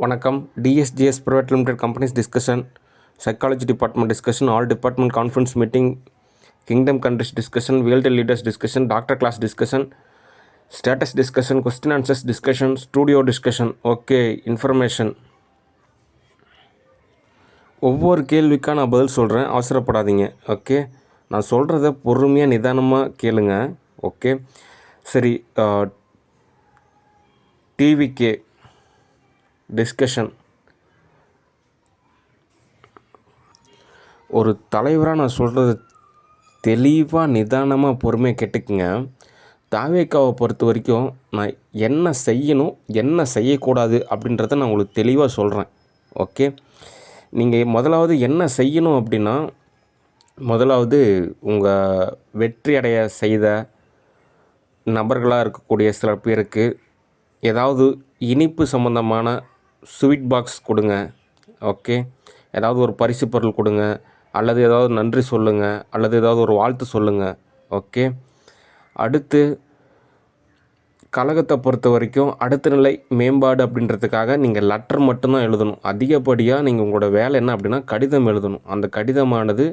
வணக்கம். DSGS private limited companies discussion, psychology department discussion, all department conference meeting, kingdom countries discussion, world leaders discussion, doctor class discussion, status discussion, question answers discussion, studio discussion. Okay, information. ஒவ்வொரு கேள்விக்காக நான் பதில் சொல்கிறேன், அவசரப்படாதீங்க. Okay, நான் சொல்கிறத பொறுமையாக நிதானமாக கேளுங்க. ஓகே, சரி. TVK discussion. ஒரு தலைவராக நான் சொல்கிறது தெளிவாக நிதானமாக பொறுமையாக கேட்டுக்குங்க. தாவேக்காவை பொறுத்த வரைக்கும் நான் என்ன செய்யணும், என்ன செய்யக்கூடாது அப்படின்றத நான் உங்களுக்கு தெளிவாக சொல்கிறேன். ஓகே, நீங்கள் முதலாவது என்ன செய்யணும் அப்படின்னா, முதலாவது உங்கள் வெற்றி அடைய செய்த நபர்களாக இருக்கக்கூடிய சில பேருக்கு ஏதாவது இனிப்பு சம்மந்தமான ஸ்வீட் பாக்ஸ் கொடுங்க. ஓகே, ஏதாவது ஒரு பரிசு பொருள் கொடுங்க, அல்லது ஏதாவது நன்றி சொல்லுங்கள், அல்லது ஏதாவது ஒரு வாழ்த்து சொல்லுங்கள். ஓகே, அடுத்து கழகத்தை பொறுத்த வரைக்கும் அடுத்த நிலை மேம்பாடு அப்படின்றதுக்காக நீங்கள் லெட்டர் மட்டும்தான் எழுதணும். அதிகப்படியாக நீங்கள் உங்களோட வேலை என்ன அப்படின்னா கடிதம் எழுதணும். அந்த கடிதமானது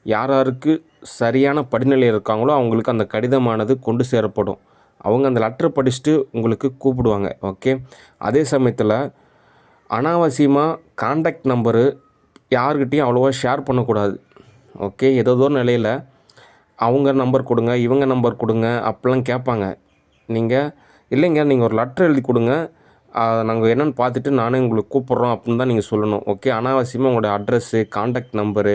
யாராருக்கு சரியான படிநிலை இருக்காங்களோ அவங்களுக்கு அந்த கடிதமானது கொண்டு சேரப்படும். அவங்க அந்த லெட்டர் படிச்சுட்டு உங்களுக்கு கூப்பிடுவாங்க. ஓகே, அதே சமயத்தில் அனாவசியமாக கான்டாக்ட் நம்பரு யார்கிட்டையும் அவ்வளோவா ஷேர் பண்ணக்கூடாது. ஓகே, ஏதோ நிலையில் அவங்க நம்பர் கொடுங்க, இவங்க நம்பர் கொடுங்க அப்படிலாம் கேட்பாங்க. நீங்கள் இல்லைங்க, நீங்கள் ஒரு லெட்டர் எழுதி கொடுங்க, நாங்கள் என்னென்னு பார்த்துட்டு நானே உங்களுக்கு கூப்பிட்றோம் அப்படின்னு தான் நீங்கள் சொல்லணும். ஓகே, அனாவசியமாக உங்களுடைய அட்ரஸ்ஸு, கான்டாக்ட் நம்பரு,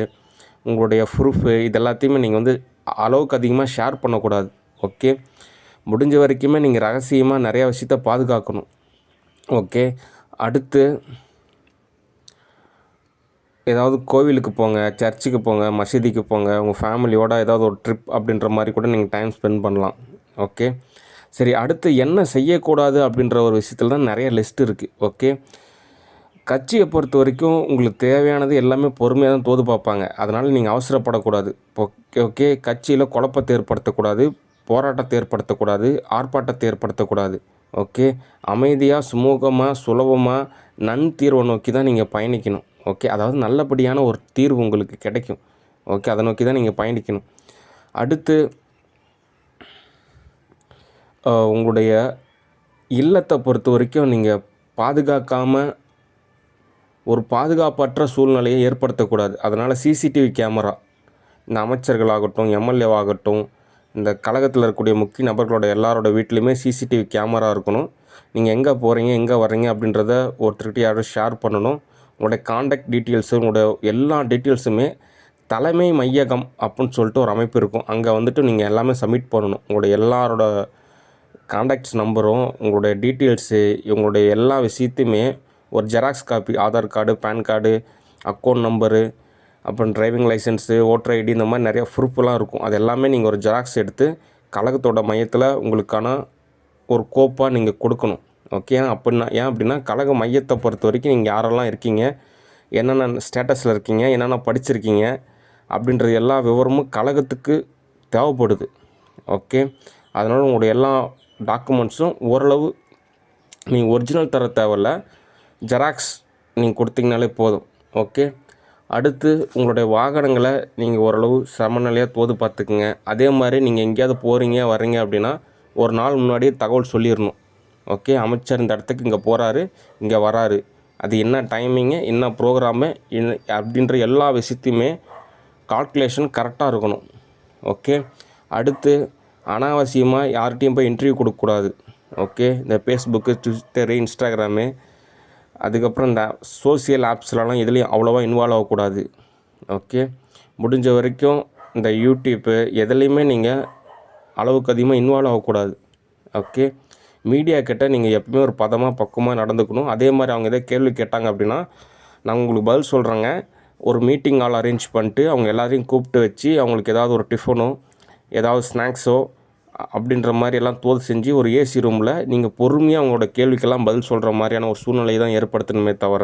உங்களுடைய ப்ரூஃபு இது எல்லாத்தையுமே நீங்கள் அளவுக்கு அதிகமாக ஷேர் பண்ணக்கூடாது. ஓகே, முடிஞ்ச வரைக்குமே நீங்கள் ரகசியமாக நிறையா விஷயத்த பாதுகாக்கணும். ஓகே, அடுத்து ஏதாவது கோவிலுக்கு போங்க, சர்ச்சுக்கு போங்க, மசூதிக்கு போங்க, உங்கள் ஃபேமிலியோட ஏதாவது ஒரு ட்ரிப் அப்படின்ற மாதிரி கூட நீங்கள் டைம் ஸ்பெண்ட் பண்ணலாம். ஓகே, சரி. அடுத்து என்ன செய்யக்கூடாது அப்படின்ற ஒரு விஷயத்தில் தான் நிறைய லிஸ்ட் இருக்குது. ஓகே, கட்சியை பொறுத்த வரைக்கும் உங்களுக்கு தேவையானது எல்லாமே பொறுமையாக தான் தோது பார்ப்பாங்க. அதனால் நீங்கள் அவசரப்படக்கூடாது. ஓகே, கட்சியில் குழப்பத்தை ஏற்படுத்தக்கூடாது, போராட்டத்தை ஏற்படுத்தக்கூடாது, ஆர்ப்பாட்டத்தை ஏற்படுத்தக்கூடாது. ஓகே, அமைதியாக, சுமூகமாக, சுலபமாக நன்தீர்வை நோக்கி தான் நீங்கள் பயணிக்கணும். ஓகே, அதாவது நல்லபடியான ஒரு தீர்வு உங்களுக்கு கிடைக்கும். ஓகே, அதை நோக்கி தான் நீங்கள் பயணிக்கணும். அடுத்து உங்களுடைய இல்லத்தை பொறுத்த வரைக்கும் நீங்கள் பாதுகாக்காமல் ஒரு பாதுகாப்பற்ற சூழ்நிலையை ஏற்படுத்தக்கூடாது. அதனால் சிசிடிவி கேமரா, இந்த அமைச்சர்களாகட்டும், எம்எல்ஏவாகட்டும், இந்த கழகத்தில் இருக்கக்கூடிய முக்கிய நபர்களோட எல்லாரோட வீட்லேயுமே சிசிடிவி கேமரா இருக்கணும். நீங்கள் எங்கே போகிறீங்க, எங்கே வர்றீங்க அப்படின்றத ஒருத்தர்கிட்ட யாரும் ஷேர் பண்ணணும். உங்களுடைய கான்டாக்ட் டீட்டெயில்ஸு, உங்களுடைய எல்லா டீட்டெயில்ஸுமே தலைமை மையகம் அப்படின்னு சொல்லிட்டு ஒரு அமைப்பு இருக்கும். அங்கே நீங்கள் எல்லாமே சப்மிட் பண்ணணும். உங்களுடைய எல்லாரோட கான்டாக்ட்ஸ் நம்பரும், உங்களுடைய டீட்டெயில்ஸு, உங்களுடைய எல்லா விஷயத்தையுமே ஒரு xerox copy, Aadhaar card, PAN card, account number, அப்புறம் டிரைவிங் லைசன்ஸு, ஓட்டர் ஐடி, இந்த மாதிரி நிறையா ப்ரூஃப்லாம் இருக்கும். அது எல்லாமே நீங்கள் ஒரு ஜெராக்ஸ் எடுத்து கழகத்தோட மையத்தில் உங்களுக்கான ஒரு கோப்பாக நீங்கள் கொடுக்கணும். ஓகே, ஏன் அப்படின்னா கழக மையத்தை பொறுத்த வரைக்கும் நீங்கள் யாரெல்லாம் இருக்கீங்க, என்னென்ன ஸ்டேட்டஸில் இருக்கீங்க, என்னென்ன படிச்சிருக்கீங்க அப்படின்றது எல்லா விவரமும் கழகத்துக்கு தேவைப்படுது. ஓகே, அதனால் உங்களுடைய எல்லா டாக்குமெண்ட்ஸும் ஓரளவு நீங்கள் ஒரிஜினல் தர தேவையில்ல, ஜெராக்ஸ் நீங்கள் கொடுத்தீங்கனாலே போதும். ஓகே, அடுத்து உங்களுடைய வாகனங்களை நீங்கள் ஓரளவு சமநிலையாக தோது பார்த்துக்குங்க. அதே மாதிரி நீங்கள் எங்கேயாவது போகிறீங்க வர்றீங்க அப்படின்னா ஒரு நாள் முன்னாடியே தகவல் சொல்லிடணும். ஓகே, அமைச்சர் இந்த இடத்துக்கு இங்கே போகிறாரு, இங்கே வராரு, அது என்ன டைமிங்கு, என்ன ப்ரோக்ராமு, அப்படின்ற எல்லா விஷயத்தையுமே கால்குலேஷன் கரெக்டாக இருக்கணும். ஓகே, அடுத்து அனாவசியமாக யார்கிட்டையும் போய் இன்டர்வியூ கொடுக்கக்கூடாது. ஓகே, இந்த ஃபேஸ்புக்கு, ட்விட்டரு, இன்ஸ்டாகிராமு, அதுக்கப்புறம் இந்த சோசியல் ஆப்ஸ்லலாம் இதுலேயும் அவ்வளோவா இன்வால்வ் ஆகக்கூடாது. ஓகே, முடிஞ்ச வரைக்கும் இந்த யூடியூப்பு எதுலேயுமே நீங்கள் அளவுக்கு அதிகமாக இன்வால்வ் ஆகக்கூடாது. ஓகே, மீடியா கிட்ட நீங்கள் எப்பவுமே ஒரு பக்குவமாக நடந்துக்கணும். அதே மாதிரி அவங்க எதாவது கேள்வி கேட்டாங்க அப்படின்னா நான் உங்களுக்கு பதில் சொல்கிறேங்க, ஒரு மீட்டிங் ஆள் அரேஞ்ச் பண்ணிட்டு அவங்க எல்லாரையும் கூப்பிட்டு வச்சு அவங்களுக்கு ஏதாவது ஒரு டிஃபனோ, ஏதாவது ஸ்நாக்ஸோ அப்படின்ற மாதிரி எல்லாம் தோது செஞ்சு ஒரு ஏசி ரூமில் நீங்கள் பொறுமையாக அவங்களோட கேள்விக்கெல்லாம் பதில் சொல்கிற மாதிரியான ஒரு சூழ்நிலையை தான் ஏற்படுத்தணுமே தவிர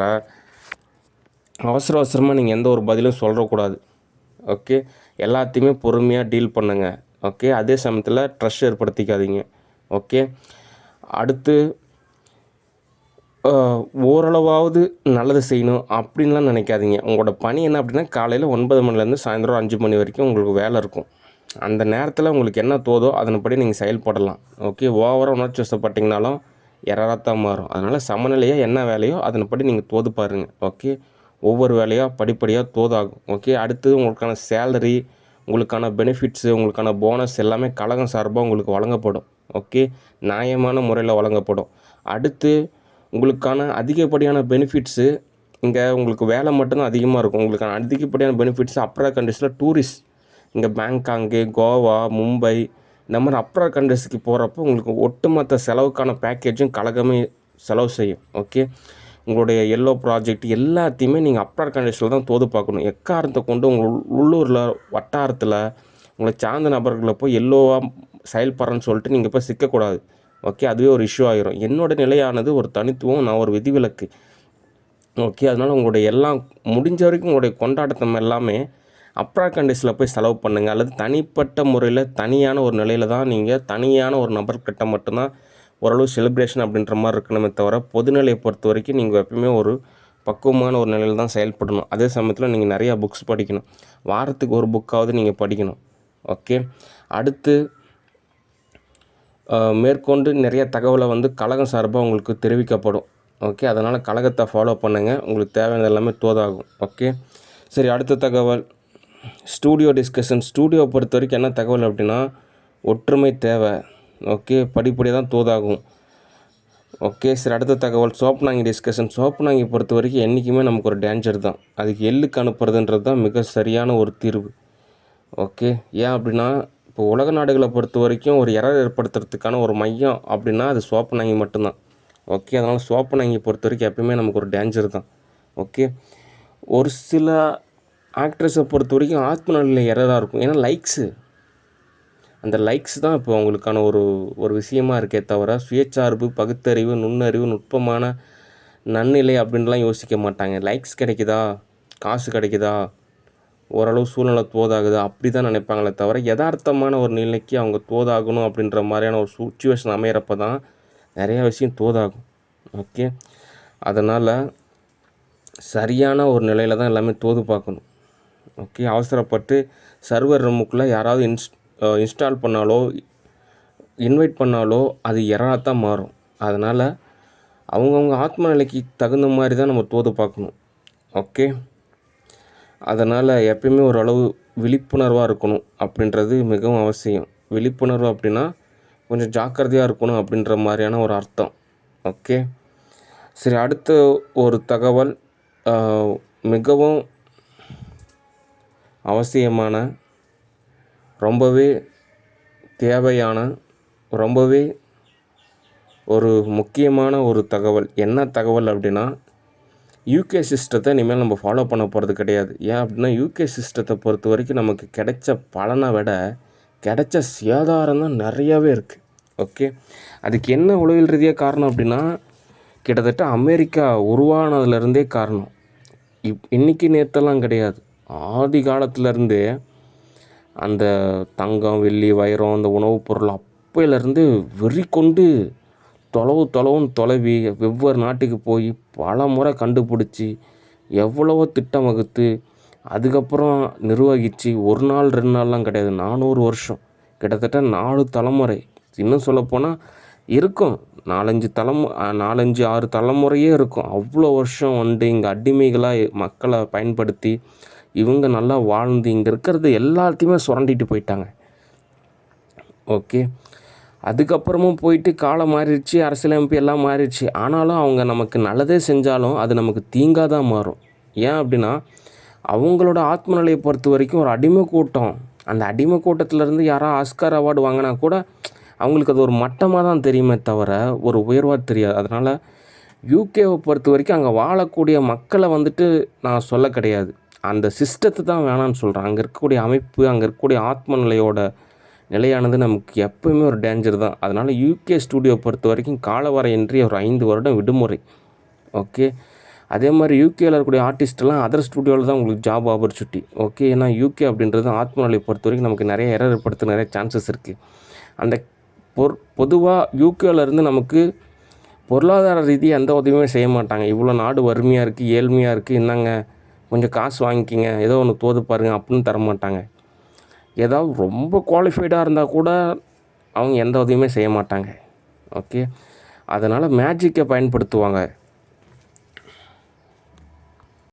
அவசரமாக நீங்கள் எந்த ஒரு பதிலும் சொல்லக்கூடாது. ஓகே, எல்லாத்தையுமே பொறுமையாக டீல் பண்ணுங்கள். ஓகே, அதே சமயத்தில் ட்ரஸ்ட் ஏற்படுத்திக்காதீங்க. ஓகே, அடுத்து ஓரளவாவது நல்லது செய்யணும் அப்படின்லாம் நினைக்காதீங்க. உங்களோட பணி என்ன அப்படின்னா, காலையில் 9 மணிலேருந்து சாயந்தரம் 5 மணி வரைக்கும் உங்களுக்கு வேலை இருக்கும். அந்த நேரத்தில் உங்களுக்கு என்ன தோதோ அதன்படி நீங்கள் செயல்படலாம். ஓகே. ஓவராக உணர்ச்சி வசப்பட்டீங்கனாலும் எரராக தான் மாறும். அதனால் சமநிலையாக என்ன வேலையோ அதன்படி நீங்கள் தோது பாருங்கள். ஓகே. ஒவ்வொரு வேலையாக படிப்படியாக தோதாகும். ஓகே. அடுத்தது உங்களுக்கான சேலரி, உங்களுக்கான பெனிஃபிட்ஸு, உங்களுக்கான போனஸ் எல்லாமே கழகம் சார்பாக உங்களுக்கு வழங்கப்படும். ஓகே. நியாயமான முறையில் வழங்கப்படும். அடுத்து உங்களுக்கான அதிகப்படியான பெனிஃபிட்ஸு, இங்கே உங்களுக்கு வேலை மட்டும்தான் அதிகமாக இருக்கும். உங்களுக்கான அதிகப்படியான பெனிஃபிட்ஸு அப்ராட் கண்ட்ரீஸில் டூரிஸ்ட், இங்கே பேங்காங்கு, கோவா, மும்பை இந்த மாதிரி அப்ராட் கண்ட்ரீஸுக்கு போகிறப்போ உங்களுக்கு ஒட்டுமொத்த செலவுக்கான பேக்கேஜும் கழகமே செலவு செய்யும். ஓகே. உங்களுடைய எல்லோ ப்ராஜெக்ட் எல்லாத்தையுமே நீங்கள் அப்ராட் கண்ட்ரீஸில் தான் தோது பார்க்கணும். எக்காரணத்தை கொண்டு உங்கள் உள்ளூரில் வட்டாரத்தில் உங்களை சார்ந்த நபர்களை போய் எல்லோவாக செயல்படுறேன்னு சொல்லிட்டு நீங்கள் போய் சிக்கக்கூடாது. ஓகே. அதுவே ஒரு இஷ்யூ ஆகிரும். என்னோடய நிலையானது ஒரு தனித்துவம், நான் ஒரு விதிவிலக்கு. ஓகே. அதனால் உங்களுடைய எல்லாம் முடிஞ்ச வரைக்கும் உங்களுடைய கொண்டாட்டத்தம் எல்லாமே அப்ராட் கண்ட்ரீஸில் போய் செலவு பண்ணுங்கள். அல்லது தனிப்பட்ட முறையில் தனியான ஒரு நிலையில் தான் நீங்கள் தனியான ஒரு நபர்கிட்ட மட்டும்தான் ஓரளவு செலிப்ரேஷன் அப்படின்ற மாதிரி இருக்கணுமே தவிர, பொதுநிலையை பொறுத்த வரைக்கும் நீங்கள் எப்பவுமே ஒரு பக்குவமான ஒரு நிலையில் தான் செயல்படணும். அதே சமயத்தில் நீங்கள் நிறையா புக்ஸ் படிக்கணும். வாரத்துக்கு ஒரு புக்காவது நீங்கள் படிக்கணும். ஓகே. அடுத்து மேற்கொண்டு நிறைய தகவலை கழகம் சார்பாக உங்களுக்கு தெரிவிக்கப்படும். ஓகே. அதனால் கழகத்தை ஃபாலோ பண்ணுங்கள். உங்களுக்கு தேவையானது எல்லாமே தோதாகும். ஓகே. சரி, அடுத்த தகவல் ஸ்டூடியோ டிஸ்கஷன். ஸ்டூடியோவை பொறுத்த வரைக்கும் என்ன தகவல் அப்படின்னா, ஒற்றுமை தேவை. ஓகே. படிப்படியாக தான் தோதாகும். ஓகே. சரி, அடுத்த தகவல் சோப்னாங்கி டிஸ்கஷன். சோப்னாங்கி பொறுத்த வரைக்கும் என்றைக்குமே நமக்கு ஒரு டேஞ்சர் தான். அதுக்கு எள்ளுக்கு அனுப்புறதுன்றது தான் மிக சரியான ஒரு தீர்வு. ஓகே. ஏன் அப்படின்னா, இப்போ உலக நாடுகளை பொறுத்த வரைக்கும் ஒரு எரர் ஏற்படுத்துறதுக்கான ஒரு மையம் அப்படின்னா அது சோப்னாங்கி மட்டும்தான். ஓகே. அதனால் சோப்னாங்கி பொறுத்த வரைக்கும் எப்பயுமே நமக்கு ஒரு டேஞ்சர் தான். ஓகே. ஒரு சில ஆக்ட்ரஸை பொறுத்த வரைக்கும் ஆத்ம நலில் எரராக இருக்கும். ஏன்னா அந்த லைக்ஸ் தான் இப்போ அவங்களுக்கான ஒரு விஷயமா இருக்கே தவிர, சுயச்சார்பு, பகுத்தறிவு, நுண்ணறிவு, நுட்பமான நன்னிலை அப்படின்லாம் யோசிக்க மாட்டாங்க. லைக்ஸ் கிடைக்குதா, காசு கிடைக்குதா, ஓரளவு சூழ்நிலை தோதாகுது அப்படி தான் நினைப்பாங்களே தவிர, யதார்த்தமான ஒரு நிலைக்கு அவங்க தோதாகணும் அப்படின்ற மாதிரியான ஒரு சுச்சுவேஷன் அமையிறப்ப தான் நிறையா விஷயம் தோதாகும். ஓகே. அதனால் சரியான ஒரு நிலையில் தான் எல்லாமே தோது பார்க்கணும். ஓகே. அவசரப்பட்டு சர்வர் ரூமுக்குள்ளே யாராவது இன்ஸ்டால் பண்ணாலோ இன்வைட் பண்ணாலோ அது எரராக தான் மாறும். அதனால் அவங்கவுங்க ஆத்ம நிலைக்கு தகுந்த மாதிரி தான் நம்ம தோது பார்க்கணும். ஓகே. அதனால் எப்பயுமே ஓரளவு விழிப்புணர்வாக இருக்கணும் அப்படின்றது மிகவும் அவசியம். விழிப்புணர்வு அப்படின்னா கொஞ்சம் ஜாக்கிரதையாக இருக்கணும் அப்படின்ற மாதிரியான ஒரு அர்த்தம். ஓகே. சரி, அடுத்த ஒரு தகவல் மிகவும் அவசியமான, ரொம்பவே தேவையான, ரொம்பவே ஒரு முக்கியமான ஒரு தகவல். என்ன தகவல் அப்படின்னா, யூகே சிஸ்டத்தை இனிமேல் நம்ம ஃபாலோ பண்ண போகிறது கிடையாது. ஏன் அப்படின்னா, யூகே சிஸ்டத்தை பொறுத்த வரைக்கும் நமக்கு கிடைச்ச பலனை விட கிடைச்ச சேதாரம் தான் நிறையாவே இருக்குது. ஓகே. அதுக்கு என்ன உளவியல் ரீதியாக காரணம் அப்படின்னா, கிட்டத்தட்ட அமெரிக்கா உருவானதுலேருந்தே காரணம். இன்றைக்கி நேற்றெல்லாம் கிடையாது. ஆதி காலத்துலேருந்தே அந்த தங்கம், வெள்ளி, வைரம், அந்த உணவுப் பொருள் அப்போலேருந்து வெறி கொண்டு தொலைவுன்னு தொலைவி வெவ்வேறு நாட்டுக்கு போய் பல முறை கண்டுபிடிச்சி எவ்வளவோ திட்டம் வகுத்து அதுக்கப்புறம் நிர்வகித்து 1 நாள் 2 நாள்லாம் கிடையாது, 400 வருஷம், கிட்டத்தட்ட 4 தலைமுறை. இன்னும் சொல்லப்போனால் இருக்கும் 4, 6 தலைமுறையே இருக்கும். அவ்வளோ வருஷம் இங்கே அடிமைகளாக மக்களை பயன்படுத்தி இவங்க நல்லா வாழ்ந்து இங்கே இருக்கிறது எல்லாத்தையுமே சுரண்டிட்டு போயிட்டாங்க. ஓகே. அதுக்கப்புறமும் போயிட்டு காலம் மாறிடுச்சு, அரசியலமைப்பு எல்லாம் மாறிடுச்சு. ஆனாலும் அவங்க நமக்கு நல்லதே செஞ்சாலும் அது நமக்கு தீங்காக தான் மாறும். ஏன் அப்படின்னா, அவங்களோட ஆத்ம நிலையை பொறுத்த வரைக்கும் ஒரு அடிமை கூட்டம். அந்த அடிமை கூட்டத்திலேருந்து யாராவது ஆஸ்கார் அவார்டு வாங்கினா கூட அவங்களுக்கு அது ஒரு மட்டமாக தான் தெரியுமே தவிர ஒரு உயர்வாக தெரியாது. அதனால் யூகேவை பொறுத்த வரைக்கும் அங்கே வாழக்கூடிய மக்களை நான் சொல்ல கிடையாது, அந்த சிஸ்டத்தை தான் வேணான்னு சொல்கிறேன். அங்கே இருக்கக்கூடிய அமைப்பு, அங்கே இருக்கக்கூடிய ஆத்ம நிலையானது நமக்கு எப்போயுமே ஒரு டேஞ்சர் தான். அதனால் யூகே ஸ்டூடியோ பொறுத்த வரைக்கும் காலவரையின்றி ஒரு 5 வருடம் விடுமுறை. ஓகே. அதே மாதிரி யூகேயில் இருக்கக்கூடிய ஆர்டிஸ்ட்டெல்லாம் அதர் ஸ்டூடியோவில் தான் உங்களுக்கு ஜாப் ஆப்பர்ச்சுனிட்டி. ஓகே. ஏன்னா யூகே அப்படின்றது ஆத்ம நிலையை பொறுத்த வரைக்கும் நமக்கு நிறைய எரர் ஏற்படுத்த நிறைய சான்சஸ் இருக்குது. அந்த பொதுவாக யூகேலேருந்து நமக்கு பொருளாதார ரீதியாக எந்த உதவியுமே செய்ய மாட்டாங்க. இவ்வளோ நாடு வறுமையாக இருக்குது, ஏழ்மையாக இருக்குது, இந்தாங்க கொஞ்சம் காசு வாங்கிக்கிங்க, ஏதோ ஒன்று தோது பாருங்க அப்படின்னு தரமாட்டாங்க. ஏதாவது ரொம்ப குவாலிஃபைடாக இருந்தால் கூட அவங்க எந்த உதவியுமே செய்ய மாட்டாங்க. ஓகே, அதனால் மேஜிக்கை பயன்படுத்துவாங்க.